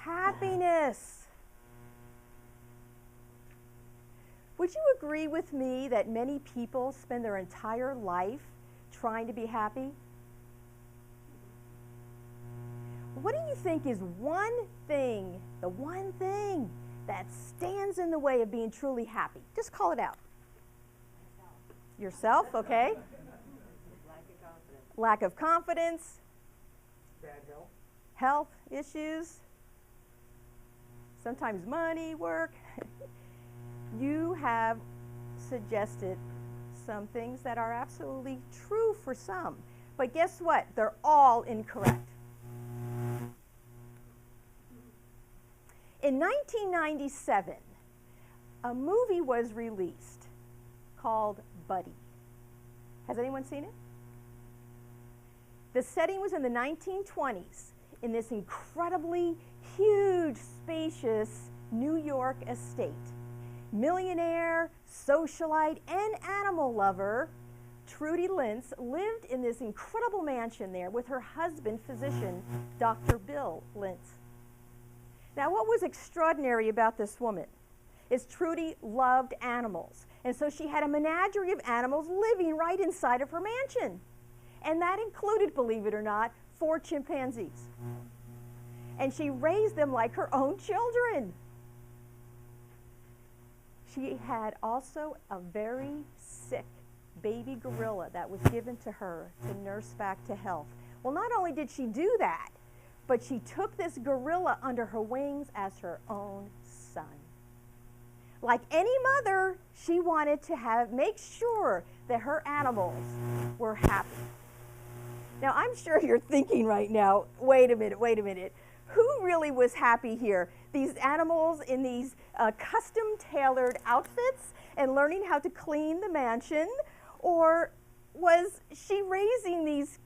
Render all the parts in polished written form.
Happiness. Would you agree with me that many people spend their entire life trying to be happy? What do you think is one thing, the one thing that stands in the way of being truly happy? Just call it out. Yourself, okay? Lack of confidence. Bad health. Health issues. Sometimes money, work. You have suggested some things that are absolutely true for some. But guess what? They're all incorrect. In 1997, a movie was released called Buddy. Has anyone seen it? The setting was in the 1920s in this incredibly huge, spacious New York estate. Millionaire, socialite, and animal lover Trudy Lentz lived in this incredible mansion there with her husband, physician, Dr. Bill Lentz. Now, what was extraordinary about this woman is Trudy loved animals, and so she had a menagerie of animals living right inside of her mansion. And that included, believe it or not, 4 chimpanzees. And she raised them like her own children. She had also a very sick baby gorilla that was given to her to nurse back to health. Well, not only did she do that, but she took this gorilla under her wings as her own son. Like any mother, she wanted to make sure that her animals were happy. Now, I'm sure you're thinking right now, wait a minute. Who really was happy here? These animals in these custom-tailored outfits and learning how to clean the mansion? Or was she raising these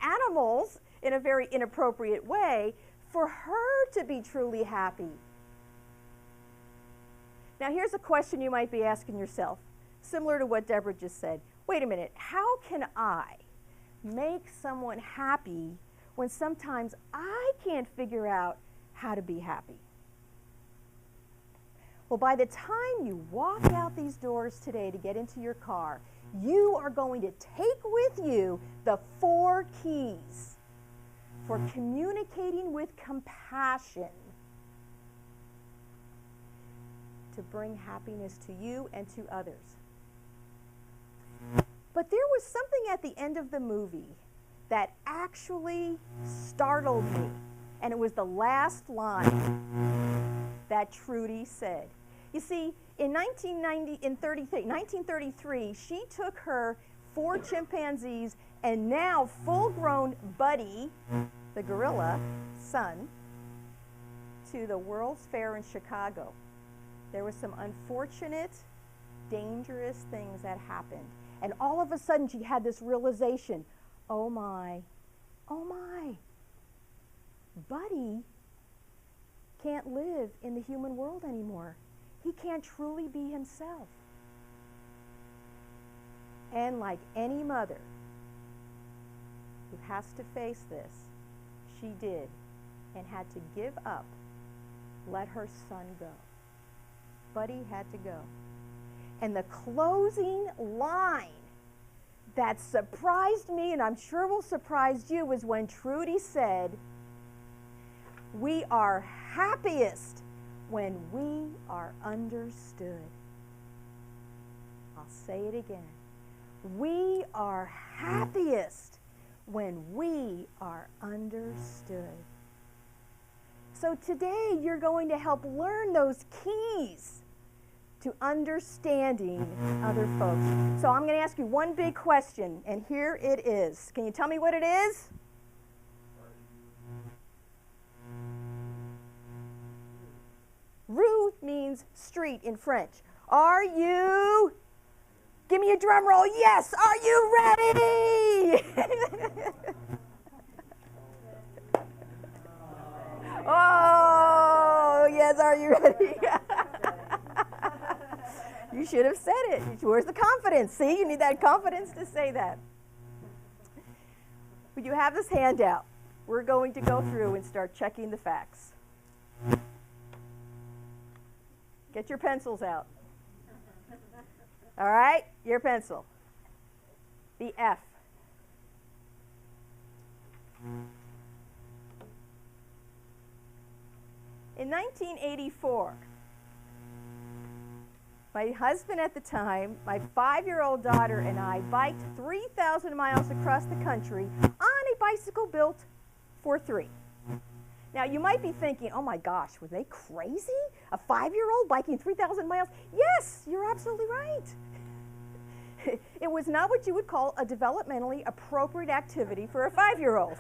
animals in a very inappropriate way for her to be truly happy? Now, here's a question you might be asking yourself, similar to what Deborah just said. Wait a minute, how can I make someone happy when sometimes I can't figure out how to be happy? Well, by the time you walk out these doors today to get into your car, you are going to take with you the 4 keys for communicating with compassion to bring happiness to you and to others. But there was something at the end of the movie that actually startled me, and it was the last line that Trudy said. You see, in 1933, she took her 4 chimpanzees and now full-grown Buddy, the gorilla, son, to the World's Fair in Chicago. There were some unfortunate, dangerous things that happened. And all of a sudden, she had this realization, oh my, Buddy can't live in the human world anymore. He can't truly be himself. And like any mother who has to face this, she did, and had to give up, let her son go. Buddy had to go. And the closing line that surprised me, and I'm sure will surprise you, was when Trudy said, "We are happiest when we are understood." I'll say it again. We are happiest when we are understood. So today you're going to help learn those keys to understanding other folks. So I'm going to ask you one big question, and here it is. Can you tell me what it is? Rue means street in French. Are you? Give me a drum roll. Yes. Are you ready? Oh, yes. Are you ready? You should have said it. Where's the confidence? See, you need that confidence to say that. When you have this handout, we're going to go through and start checking the facts. Get your pencils out. All right, your pencil. The F. In 1984, my husband at the time, my 5-year-old daughter, and I biked 3,000 miles across the country on a bicycle built for 3. Now, you might be thinking, oh my gosh, were they crazy? A 5-year-old biking 3,000 miles? Yes, you're absolutely right. It was not what you would call a developmentally appropriate activity for a 5-year-old.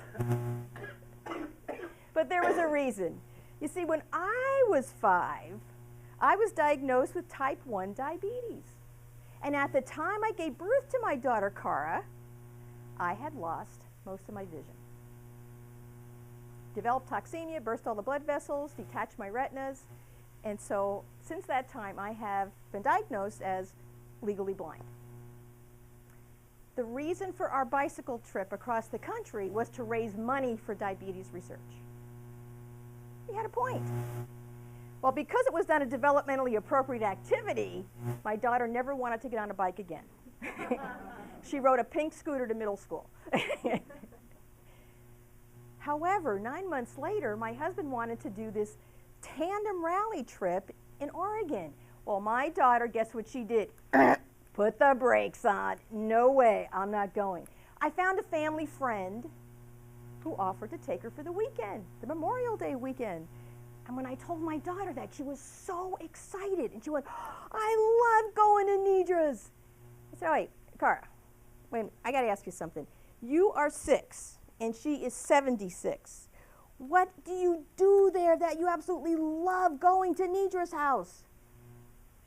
But there was a reason. You see, when I was 5, I was diagnosed with type 1 diabetes. And at the time I gave birth to my daughter, Cara, I had lost most of my vision. Developed toxemia, burst all the blood vessels, detached my retinas, and so since that time I have been diagnosed as legally blind. The reason for our bicycle trip across the country was to raise money for diabetes research. We had a point. Well, because it was not a developmentally appropriate activity, my daughter never wanted to get on a bike again. She rode a pink scooter to middle school. However, 9 months later, my husband wanted to do this tandem rally trip in Oregon. Well, my daughter, guess what she did? Put the brakes on. No way, I'm not going. I found a family friend who offered to take her for the weekend, the Memorial Day weekend. And when I told my daughter that, she was so excited. And she went, I love going to Nidra's. I said, wait, Cara, wait, I got to ask you something. You are 6, and she is 76. What do you do there that you absolutely love going to Nidra's house?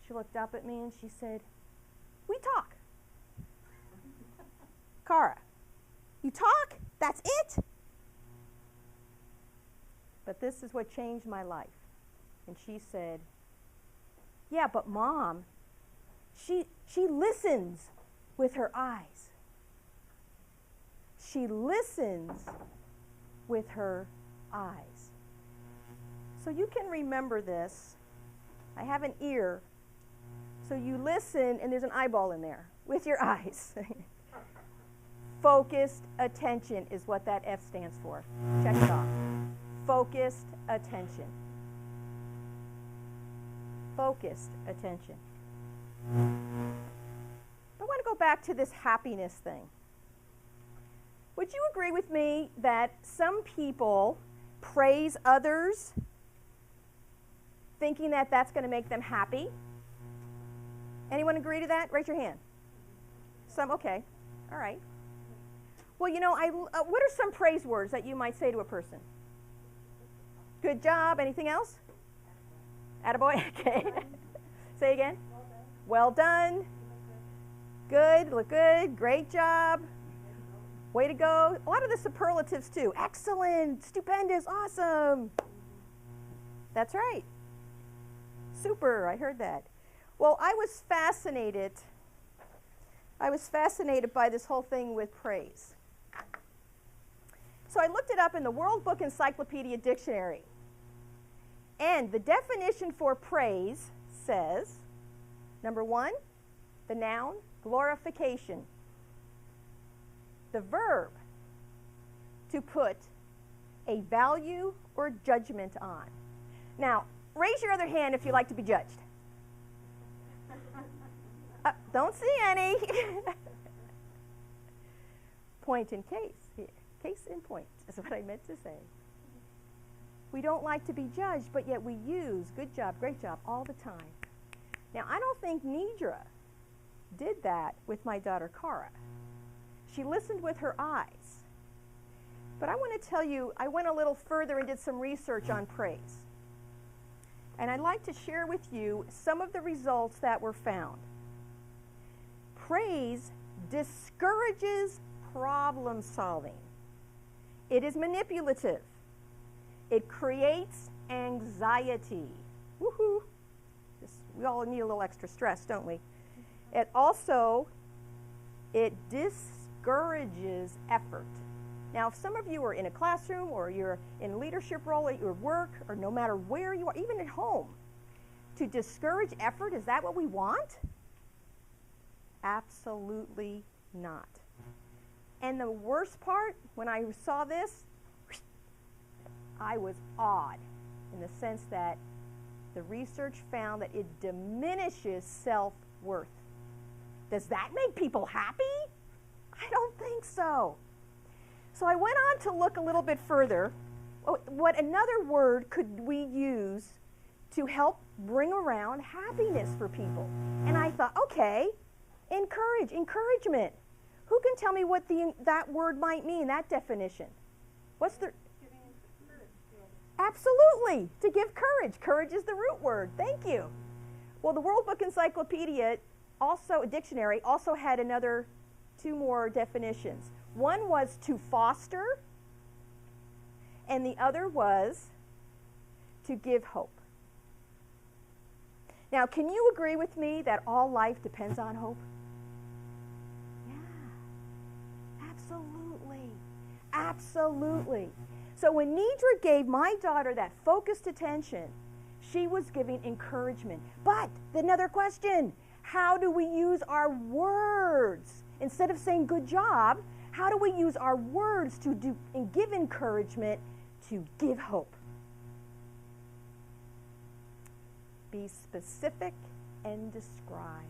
She looked up at me and she said, we talk. Cara, you talk? That's it? But this is what changed my life. And she said, yeah, but Mom, she listens with her eyes. She listens with her eyes. So you can remember this. I have an ear. So you listen, and there's an eyeball in there with your eyes. Focused attention is what that F stands for. Check it off. Focused attention. Focused attention. I want to go back to this happiness thing. Would you agree with me that some people praise others thinking that that's going to make them happy? Anyone agree to that? Raise your hand. Some, okay. All right. Well, you know, what are some praise words that you might say to a person? Good job. Anything else? Attaboy. Okay. Say again. Well done. Good. Look good. Great job. Way to go. A lot of the superlatives too. Excellent. Stupendous. Awesome. That's right. Super. I heard that. Well, I was fascinated by this whole thing with praise. So I looked it up in the World Book Encyclopedia Dictionary. And the definition for praise says, number 1, the noun, glorification. The verb, to put a value or judgment on. Now, raise your other hand if you like to be judged. Don't see any. Point in case here. Case in point is what I meant to say. We don't like to be judged, but yet we use good job, great job all the time. Now, I don't think Nidra did that with my daughter, Cara. She listened with her eyes. But I want to tell you, I went a little further and did some research on praise. And I'd like to share with you some of the results that were found. Praise discourages problem solving. It is manipulative. It creates anxiety. Woohoo! We all need a little extra stress, don't we? It discourages effort. Now, if some of you are in a classroom or you're in a leadership role at your work or no matter where you are, even at home, to discourage effort, is that what we want? Absolutely not. And the worst part, when I saw this, I was awed in the sense that the research found that it diminishes self-worth. Does that make people happy? I don't think so. So I went on to look a little bit further. What another word could we use to help bring around happiness for people? And I thought, okay, encouragement. Who can tell me what that word might mean, that definition? What's the... Absolutely, to give courage. Courage is the root word. Thank you. Well, the World Book Encyclopedia, also a dictionary, also had two more definitions. One was to foster, and the other was to give hope. Now, can you agree with me that all life depends on hope? Yeah, absolutely, absolutely. So when Nidra gave my daughter that focused attention, she was giving encouragement. But another question, how do we use our words? Instead of saying good job, how do we use our words to do and give encouragement, to give hope? Be specific and describe.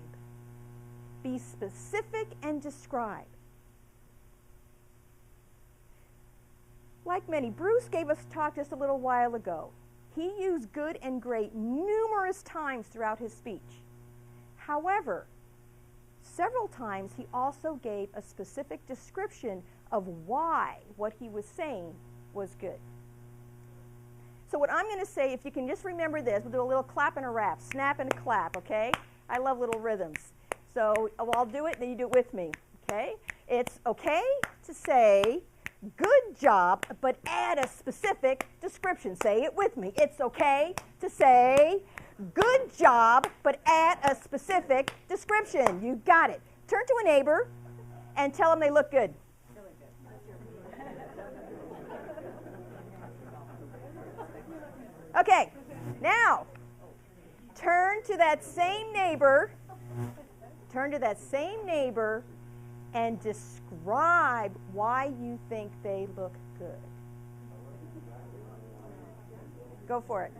Be specific and describe. Like many, Bruce gave us a talk just a little while ago. He used good and great numerous times throughout his speech. However, several times he also gave a specific description of why what he was saying was good. So what I'm going to say, if you can just remember this, we'll do a little clap and a rap, snap and a clap, okay? I love little rhythms. So I'll do it, then you do it with me, okay? It's okay to say, good job, but add a specific description. Say it with me. It's okay to say, good job, but add a specific description. You got it. Turn to a neighbor and tell them they look good. Okay, now turn to that same neighbor and describe why you think they look good. Go for it.